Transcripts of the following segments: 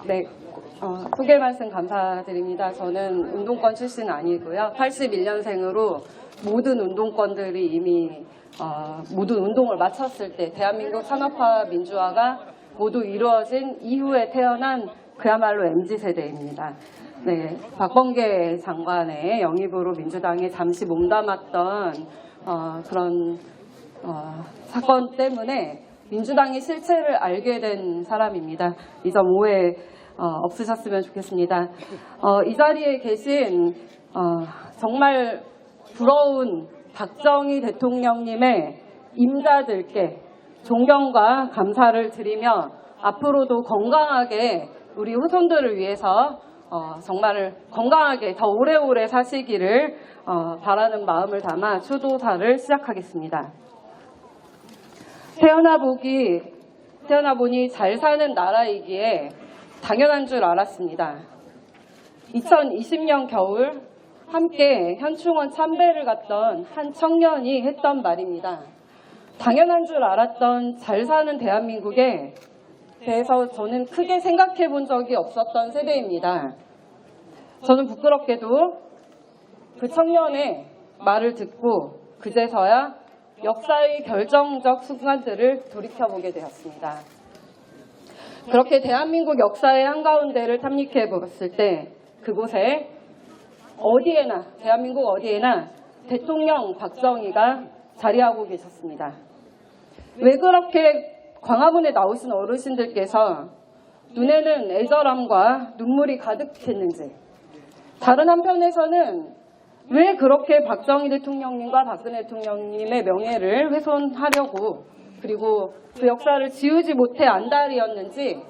네, 소개 말씀 감사드립니다. 저는 운동권 출신 아니고요. 81년생으로 모든 운동권들이 이미 모든 운동을 마쳤을 때 대한민국 산업화 민주화가 모두 이루어진 이후에 태어난 그야말로 MZ세대입니다. 네, 박범계 장관의 영입으로 민주당에 잠시 몸담았던 그런 사건 때문에 민주당의 실체를 알게 된 사람입니다. 이 점 오해 없으셨으면 좋겠습니다. 이 자리에 계신 정말 부러운 박정희 대통령님의 임자들께 존경과 감사를 드리며 앞으로도 건강하게 우리 후손들을 위해서 정말 건강하게 더 오래오래 사시기를 바라는 마음을 담아 추도사를 시작하겠습니다. 태어나 보니 잘 사는 나라이기에 당연한 줄 알았습니다. 2020년 겨울 함께 현충원 참배를 갔던 한 청년이 했던 말입니다. 당연한 줄 알았던 잘 사는 대한민국에 대해서 저는 크게 생각해 본 적이 없었던 세대입니다. 저는 부끄럽게도 그 청년의 말을 듣고 그제서야 역사의 결정적 순간들을 돌이켜보게 되었습니다. 그렇게 대한민국 역사의 한가운데를 탐닉해 보았을 때 그곳에 어디에나 대한민국 어디에나 대통령 박정희가 자리하고 계셨습니다. 왜 그렇게 광화문에 나오신 어르신들께서 눈에는 애절함과 눈물이 가득했는지, 다른 한편에서는 왜 그렇게 박정희 대통령님과 박근혜 대통령님의 명예를 훼손하려고 그리고 그 역사를 지우지 못해 안달이었는지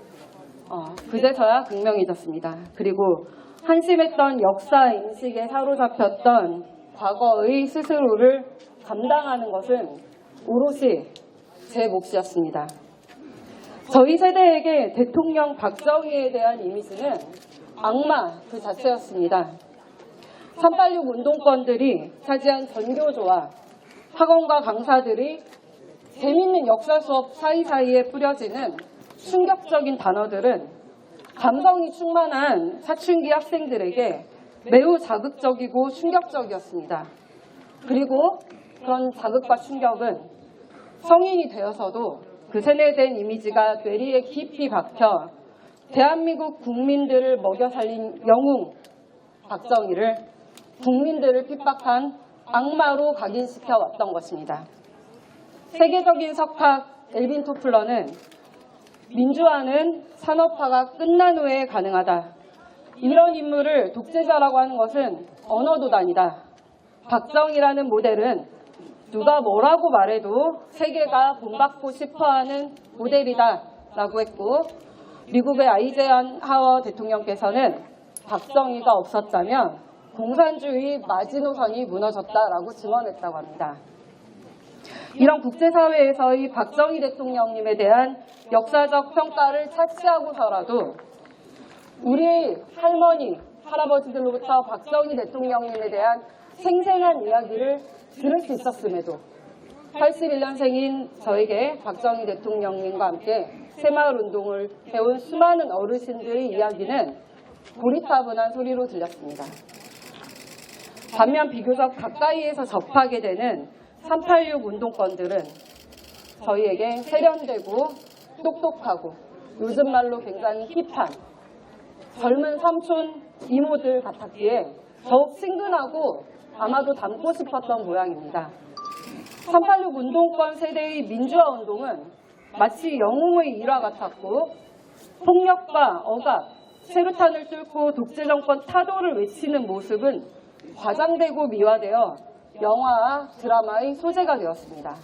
그제서야 극명해졌습니다. 그리고 한심했던 역사 인식에 사로잡혔던 과거의 스스로를 감당하는 것은 오롯이 제 몫이었습니다. 저희 세대에게 대통령 박정희에 대한 이미지는 악마 그 자체였습니다. 386 운동권들이 차지한 전교조와 학원과 강사들이 재밌는 역사 수업 사이사이에 뿌려지는 충격적인 단어들은 감성이 충만한 사춘기 학생들에게 매우 자극적이고 충격적이었습니다. 그리고 그런 자극과 충격은 성인이 되어서도 그 세뇌된 이미지가 뇌리에 깊이 박혀 대한민국 국민들을 먹여 살린 영웅 박정희를 국민들을 핍박한 악마로 각인시켜 왔던 것입니다. 세계적인 석학 엘빈 토플러는 민주화는 산업화가 끝난 후에 가능하다. 이런 인물을 독재자라고 하는 것은 언어도단이다. 박정희라는 모델은 누가 뭐라고 말해도 세계가 본받고 싶어하는 모델이다 라고 했고, 미국의 아이젠하워 대통령께서는 박정희가 없었다면 공산주의 마지노선이 무너졌다라고 증언했다고 합니다. 이런 국제사회에서의 박정희 대통령님에 대한 역사적 평가를 차치하고서라도 우리 할머니, 할아버지들로부터 박정희 대통령님에 대한 생생한 이야기를 들을 수 있었음에도 81년생인 저에게 박정희 대통령님과 함께 새마을운동을 해온 수많은 어르신들의 이야기는 고리타분한 소리로 들렸습니다. 반면 비교적 가까이에서 접하게 되는 386 운동권들은 저희에게 세련되고 똑똑하고 요즘 말로 굉장히 힙한 젊은 삼촌 이모들 같았기에 더욱 친근하고 아마도 닮고 싶었던 모양입니다. 386 운동권 세대의 민주화 운동은 마치 영웅의 일화 같았고 폭력과 억압, 세루탄을 뚫고 독재정권 타도를 외치는 모습은 과장되고 미화되어 영화와 드라마의 소재가 되었습니다.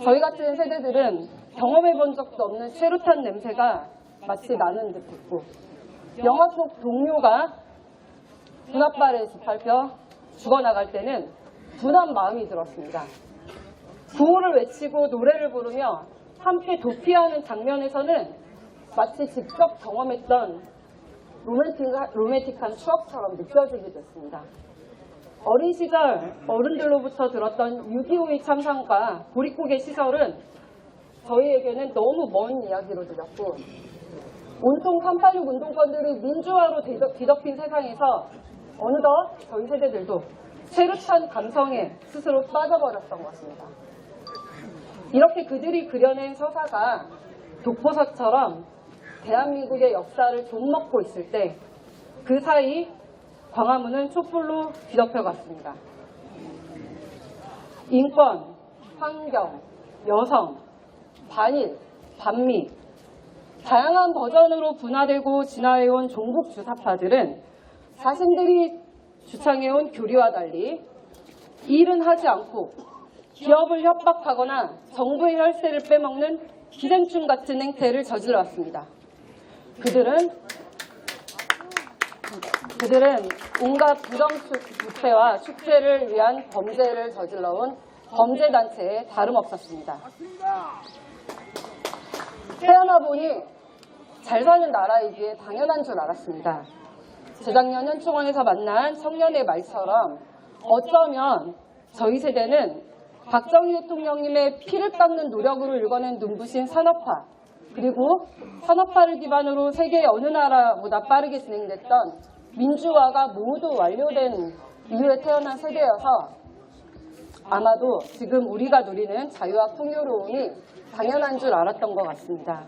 저희 같은 세대들은 경험해본 적도 없는 세루탄 냄새가 마치 나는 듯했고 영화 속 동료가 군홧발에 짓밟혀 죽어나갈 때는 둔한 마음이 들었습니다. 구호를 외치고 노래를 부르며 함께 도피하는 장면에서는 마치 직접 경험했던 로맨틱한 추억처럼 느껴지기도 했습니다. 어린 시절 어른들로부터 들었던 6.25의 참상과 보릿고개 시설은 저희에게는 너무 먼 이야기로 들렸고 온통 386 운동권들이 민주화로 뒤덮인 세상에서 어느덧 저희 세대들도 최루탄 감성에 스스로 빠져버렸던 것입니다. 이렇게 그들이 그려낸 서사가 독보사처럼 대한민국의 역사를 좀먹고 있을 때 그 사이 광화문은 촛불로 뒤덮여갔습니다. 인권, 환경, 여성, 반일, 반미 다양한 버전으로 분화되고 진화해온 종북 주사파들은 자신들이 주창해온 교리와 달리 일은 하지 않고 기업을 협박하거나 정부의 혈세를 빼먹는 기생충 같은 행태를 저질러왔습니다. 그들은 온갖 부정부패와 축제를 위한 범죄를 저질러온 범죄단체에 다름없었습니다. 태어나 보니 잘 사는 나라이기에 당연한 줄 알았습니다. 재작년 현충원에서 만난 청년의 말처럼 어쩌면 저희 세대는 박정희 대통령님의 피를 깎는 노력으로 일궈낸 눈부신 산업화, 그리고 산업화를 기반으로 세계 어느 나라보다 빠르게 진행됐던 민주화가 모두 완료된 이후에 태어난 세대여서 아마도 지금 우리가 누리는 자유와 풍요로움이 당연한 줄 알았던 것 같습니다.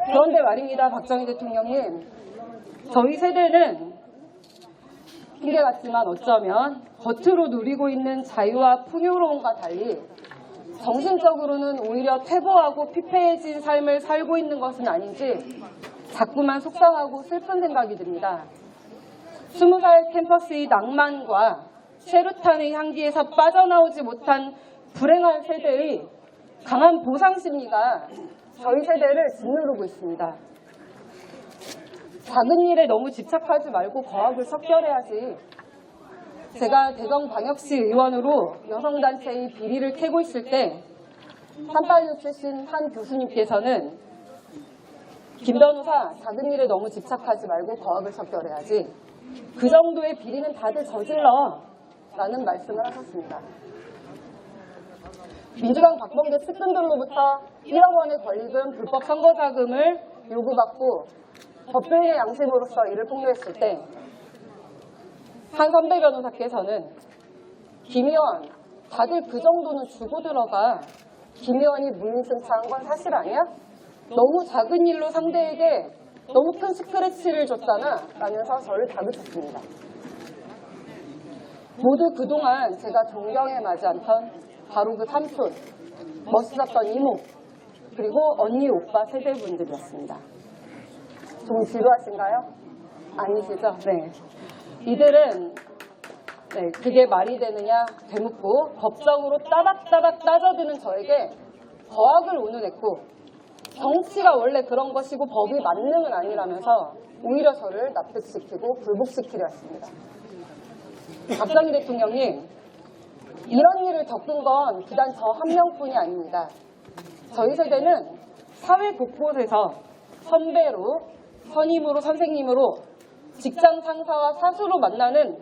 그런데 말입니다, 박정희 대통령님. 저희 세대는 핑계 같지만 어쩌면 겉으로 누리고 있는 자유와 풍요로움과 달리 정신적으로는 오히려 퇴보하고 피폐해진 삶을 살고 있는 것은 아닌지 자꾸만 속상하고 슬픈 생각이 듭니다. 20살 캠퍼스의 낭만과 최루탄의 향기에서 빠져나오지 못한 불행한 세대의 강한 보상 심리가 저희 세대를 짓누르고 있습니다. 작은 일에 너무 집착하지 말고 거학을 척결해야지. 제가 대전광역시 의원으로 여성단체의 비리를 캐고 있을 때 386 출신 한 교수님께서는 김 변호사, 작은 일에 너무 집착하지 말고 거학을 척결해야지. 그 정도의 비리는 다들 저질러 라는 말씀을 하셨습니다. 민주당 박범계 측근들로부터 1억 원에 걸리던 불법 선거자금을 요구받고 법조인의 양심으로서 이를 폭로했을 때 한 선배 변호사께서는 김 의원, 다들 그 정도는 주고 들어가. 김 의원이 무임승차한 건 사실 아니야? 너무 작은 일로 상대에게 너무 큰 스크래치를 줬잖아 라면서 저를 다그쳤습니다. 모두 그동안 제가 존경에 맞지 않던 바로 그 삼촌, 멋있었던 이모, 그리고 언니, 오빠 세대분들이었습니다. 좀 지루하신가요? 아니시죠? 네. 이들은 그게 말이 되느냐 되묻고 법적으로 따닥따닥 따져드는 저에게 거학을 운운했고 정치가 원래 그런 것이고 법이 만능은 아니라면서 오히려 저를 납득시키고 굴복시키려 했습니다. 박정희 대통령님, 이런 일을 겪은 건 비단 저 한 명뿐이 아닙니다. 저희 세대는 사회 곳곳에서 선배로, 선임으로, 선생님으로, 직장 상사와 사수로 만나는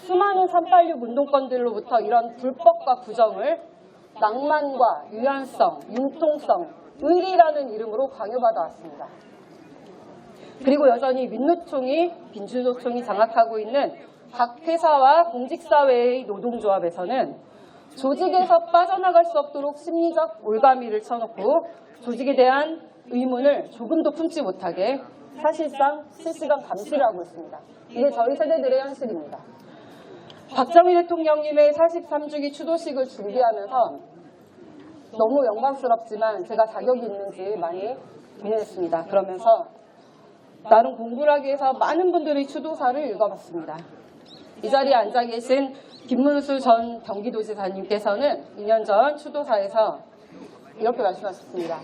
수많은 386 운동권들로부터 이런 불법과 부정을 낭만과 유연성, 융통성, 의리라는 이름으로 강요받아 왔습니다. 그리고 여전히 민노총이, 민주노총이 장악하고 있는 각 회사와 공직사회의 노동조합에서는 조직에서 빠져나갈 수 없도록 심리적 올가미를 쳐놓고 조직에 대한 의문을 조금도 품지 못하게 사실상 실시간 감시를 하고 있습니다. 이게 저희 세대들의 현실입니다. 박정희 대통령님의 43주기 추도식을 준비하면서 너무 영광스럽지만 제가 자격이 있는지 많이 고민했습니다. 그러면서 나름 공부를 하기 위해서 많은 분들의 추도사를 읽어봤습니다. 이 자리에 앉아 계신 김문수 전 경기도지사님께서는 2년 전 추도사에서 이렇게 말씀하셨습니다.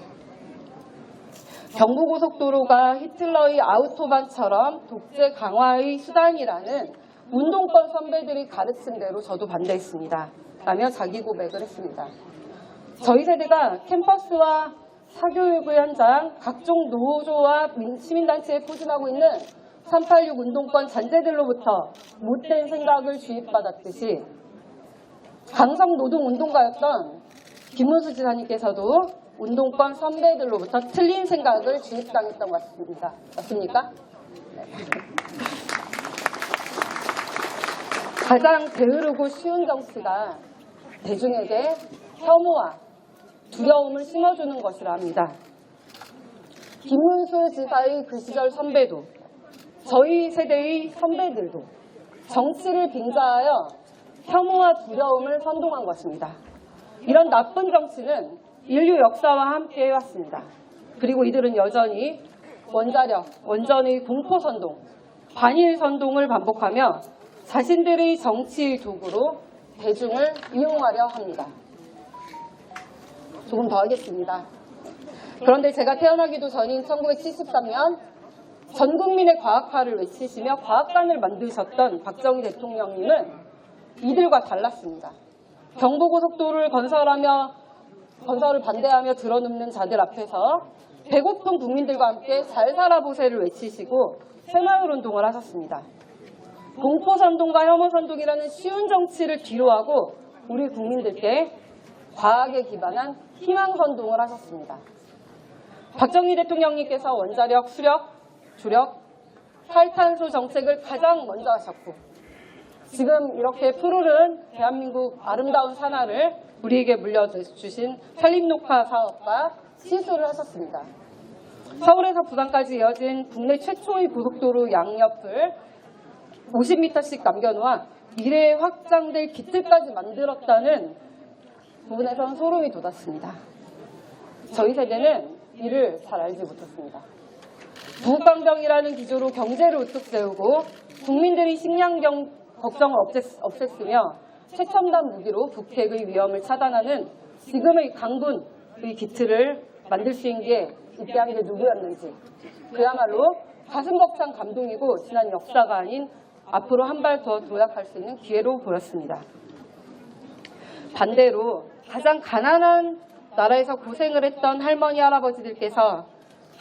경부고속도로가 히틀러의 아우토반처럼 독재 강화의 수단이라는 운동권 선배들이 가르친 대로 저도 반대했습니다. 라며 자기 고백을 했습니다. 저희 세대가 캠퍼스와 사교육의 현장, 각종 노조와 시민단체에 포진하고 있는 386 운동권 잔재들로부터 못된 생각을 주입받았듯이 강성노동운동가였던 김문수 지사님께서도 운동권 선배들로부터 틀린 생각을 주입당했던 것 같습니다. 맞습니까? 네. 가장 게으르고 쉬운 정치가 대중에게 혐오와 두려움을 심어주는 것이라 합니다. 김문수 지사의 그 시절 선배도 저희 세대의 선배들도 정치를 빙자하여 혐오와 두려움을 선동한 것입니다. 이런 나쁜 정치는 인류 역사와 함께 해왔습니다. 그리고 이들은 여전히 원자력, 원전의 공포선동, 반일선동을 반복하며 자신들의 정치의 도구로 대중을 이용하려 합니다. 조금 더 하겠습니다. 그런데 제가 태어나기도 전인 1973년 전 국민의 과학화를 외치시며 과학관을 만드셨던 박정희 대통령님은 이들과 달랐습니다. 경부고속도로를 건설을 반대하며 들어눕는 자들 앞에서 배고픈 국민들과 함께 잘 살아보세를 외치시고 새마을운동을 하셨습니다. 공포선동과 혐오선동이라는 쉬운 정치를 뒤로하고 우리 국민들께 과학에 기반한 희망선동을 하셨습니다. 박정희 대통령님께서 원자력, 수력, 주력, 탈탄소 정책을 가장 먼저 하셨고 지금 이렇게 푸르른 대한민국 아름다운 산하를 우리에게 물려주신 산림녹화 사업과 시술을 하셨습니다. 서울에서 부산까지 이어진 국내 최초의 고속도로 양옆을 50m씩 남겨놓아 미래에 확장될 기틀까지 만들었다는 부분에선 소름이 돋았습니다. 저희 세대는 이를 잘 알지 못했습니다. 부국강병이라는 기조로 경제를 우뚝 세우고 국민들이 식량 걱정을 없앴으며 최첨단 무기로 북핵의 위험을 차단하는 지금의 강군의 기틀을 만들 수 있는 게 있게 한 게 누구였는지 그야말로 가슴 벅찬 감동이고 지난 역사가 아닌 앞으로 한 발 더 도약할 수 있는 기회로 보였습니다. 반대로 가장 가난한 나라에서 고생을 했던 할머니 할아버지들께서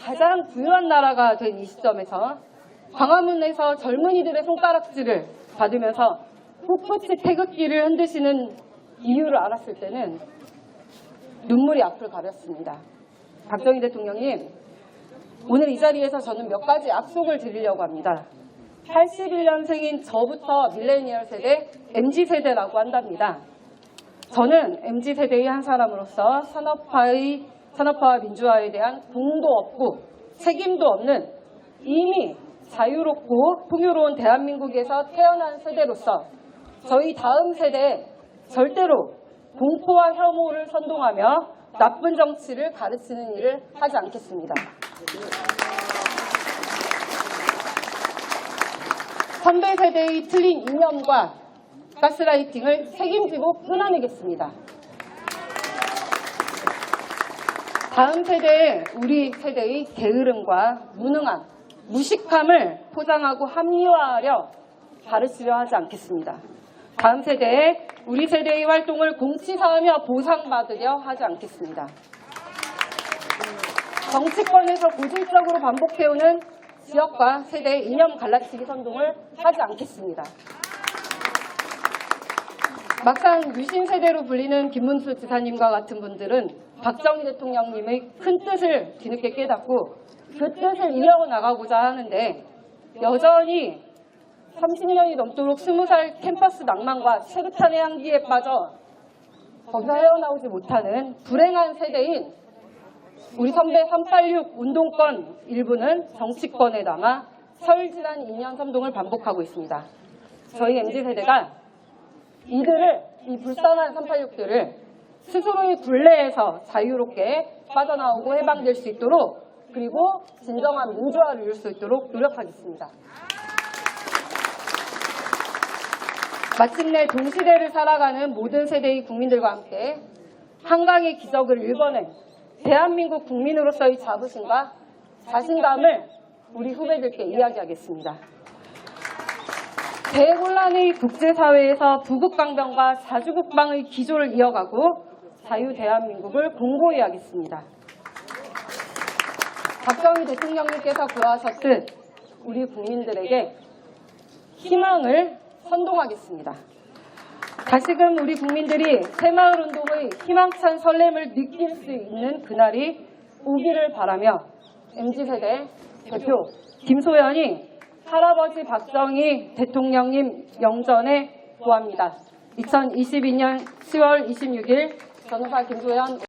가장 부유한 나라가 된 이 시점에서 광화문에서 젊은이들의 손가락질을 받으면서 꿋꿋이 태극기를 흔드시는 이유를 알았을 때는 눈물이 앞을 가렸습니다. 박정희 대통령님, 오늘 이 자리에서 저는 몇 가지 약속을 드리려고 합니다. 81년생인 저부터 밀레니얼 세대, MZ세대라고 한답니다. 저는 MZ세대의 한 사람으로서 산업화와 민주화에 대한 공도 없고 책임도 없는 이미 자유롭고 풍요로운 대한민국에서 태어난 세대로서 저희 다음 세대에 절대로 공포와 혐오를 선동하며 나쁜 정치를 가르치는 일을 하지 않겠습니다. 선배 세대의 틀린 이념과 가스라이팅을 책임지고 끊어내겠습니다. 다음 세대에 우리 세대의 게으름과 무능함, 무식함을 포장하고 합리화하려 가르치려 하지 않겠습니다. 다음 세대에 우리 세대의 활동을 공치사하며 보상받으려 하지 않겠습니다. 정치권에서 고질적으로 반복해오는 지역과 세대의 이념 갈라치기 선동을 하지 않겠습니다. 막상 유신 세대로 불리는 김문수 지사님과 같은 분들은 박정희 대통령님의 큰 뜻을 뒤늦게 깨닫고 그 뜻을 이어나가고자 하는데 여전히 30년이 넘도록 20살 캠퍼스 낭만과 최루탄의 향기에 빠져 거기서 헤어나오지 못하는 불행한 세대인 우리 선배 386 운동권 일부는 정치권에 남아 서울지난 2년 선동을 반복하고 있습니다. 저희 MZ세대가 이 불쌍한 386들을 스스로의 굴레에서 자유롭게 빠져나오고 해방될 수 있도록 그리고 진정한 민주화를 이룰 수 있도록 노력하겠습니다. 마침내 동시대를 살아가는 모든 세대의 국민들과 함께 한강의 기적을 읽어낸 대한민국 국민으로서의 자부심과 자신감을 우리 후배들께 이야기하겠습니다. 대혼란의 국제사회에서 부국강병과 자주국방의 기조를 이어가고 자유 대한민국을 공고히 하겠습니다. 박정희 대통령님께서 구하셨듯 우리 국민들에게 희망을 선동하겠습니다. 다시금 우리 국민들이 새마을운동의 희망찬 설렘을 느낄 수 있는 그날이 오기를 바라며 MZ세대 대표 김소연이 할아버지 박정희 대통령님 영전에 구합니다. 2022년 10월 26일 변호사 김소연